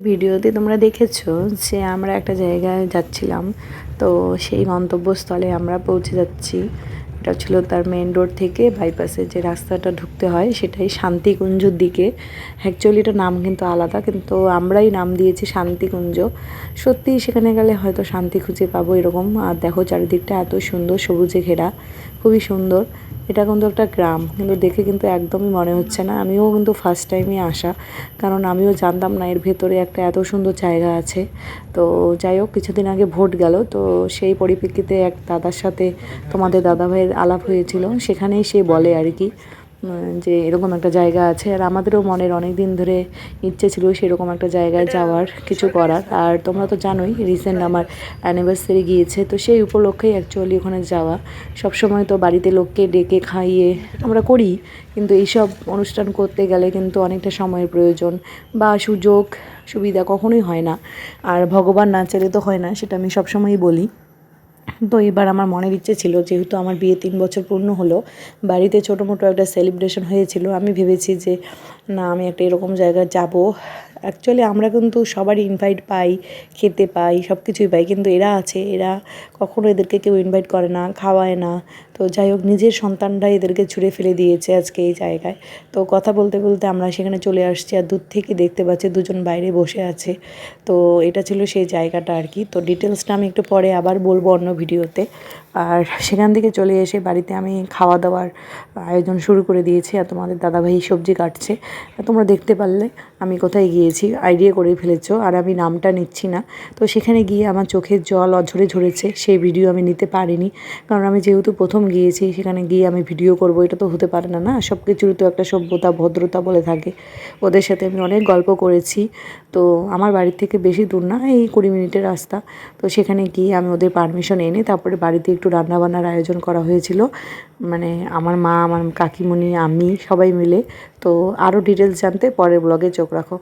ভিডিওতে তোমরা দেখেছো যে আমরা একটা জায়গায় যাচ্ছিলাম, তো সেই গন্তব্যস্থলে আমরা পৌঁছে যাচ্ছি। এটা ছিল তার মেন রোড থেকে বাইপাসে যে রাস্তাটা ঢুকতে হয় সেটাই শান্তিকুঞ্জর দিকে। অ্যাকচুয়ালি এটা নাম কিন্তু আলাদা, কিন্তু আমরাই নাম দিয়েছি শান্তিকুঞ্জ। সত্যিই সেখানে গেলে হয়তো শান্তি খুঁজে পাবো এরকম। আর দেখো চারিদিকটা এত সুন্দর, সবুজে ঘেরা, খুবই সুন্দর। এটা কিন্তু একটা গ্রাম, কিন্তু দেখে কিন্তু একদমই মনে হচ্ছে না। আমিও কিন্তু ফার্স্ট টাইমই আসা, কারণ আমিও জানতাম না এর ভেতরে একটা এত সুন্দর জায়গা আছে। তো যাই হোক, কিছুদিন আগে ভোট গেল, তো সেই পরিপ্রেক্ষিতে এক দাদার সাথে তোমাদের দাদাভাইয়ের আলাপ হয়েছিল। সেখানেই সে বলে আর কি যে এরকম একটা জায়গা আছে। আর আমাদেরও মনের অনেক দিন ধরে ইচ্ছে ছিল সেরকম একটা জায়গায় যাওয়ার, কিছু করার। আর তোমরা তো জানোই রিসেন্ট আমার অ্যানিভার্সারি গিয়েছে, তো সেই উপলক্ষেই অ্যাকচুয়ালি ওখানে যাওয়া। সবসময় তো বাড়িতে লোককে ডেকে খাইয়ে আমরা করি, কিন্তু এইসব অনুষ্ঠান করতে গেলে কিন্তু অনেকটা সময়ের প্রয়োজন বা সুযোগ সুবিধা কখনোই হয় না। আর ভগবান না চাইলে তো হয় না, সেটা আমি সবসময়ই বলি। তো এবার আমার মনের ইচ্ছে ছিল, যেহেতু আমার বিয়ে 3 বছর পূর্ণ হলো, বাড়িতে ছোটো মোটো একটা সেলিব্রেশন হয়েছিল। আমি ভেবেছি যে না, আমি একটা এরকম জায়গায় যাব। অ্যাকচুয়ালি আমরা কিন্তু সবারই ইনভাইট পাই, খেতে পাই, সব কিছুই পাই, কিন্তু এরা আছে, এরা কখনো এদেরকে কেউ ইনভাইট করে না, খাওয়ায় না। তো যাই হোক, নিজের সন্তানরাই এদেরকে ছুঁড়ে ফেলে দিয়েছে আজকে এই জায়গায়। তো কথা বলতে বলতে আমরা সেখানে চলে আসছি, আর দূর থেকে দেখতে পাচ্ছি দুজন বাইরে বসে আছে। তো এটা ছিল সেই জায়গাটা আর কি। তো ডিটেলসটা আমি একটু পরে আবার বলবো অন্য ভিডিওতে। আর সেখান থেকে চলে এসে বাড়িতে আমি খাওয়া দাওয়ার আয়োজন শুরু করে দিয়েছি। আর তোমাদের দাদাভাই সবজি কাটছে, তোমরা দেখতে পারলে আমি কোথায় গিয়েছি, আইডিয়া করে ফেলেছো। আর আমি নামটা নিচ্ছি না। তো সেখানে গিয়ে আমার চোখের জল অঝরে ঝরেছে, সেই ভিডিও আমি নিতে পারিনি, কারণ আমি যেহেতু প্রথম গিয়েছি, সেখানে গিয়ে আমি ভিডিও করব এটা তো হতে পারে না। না, সব কিছুরই তো একটা সভ্যতা ভদ্রতা বলে থাকে। ওদের সাথে আমি অনেক গল্প করেছি। তো আমার বাড়ির থেকে বেশি দূর না, এই 20 মিনিটের রাস্তা। তো সেখানে গিয়ে আমি ওদের পারমিশন এনে তারপরে বাড়িতে একটু রান্নাবান্নার আয়োজন করা হয়েছিল, মানে আমার মা, আমার কাকিমণি, আমি সবাই মিলে। তো আরও ডিটেলস জানতে পরের ব্লগে চোখ রাখো।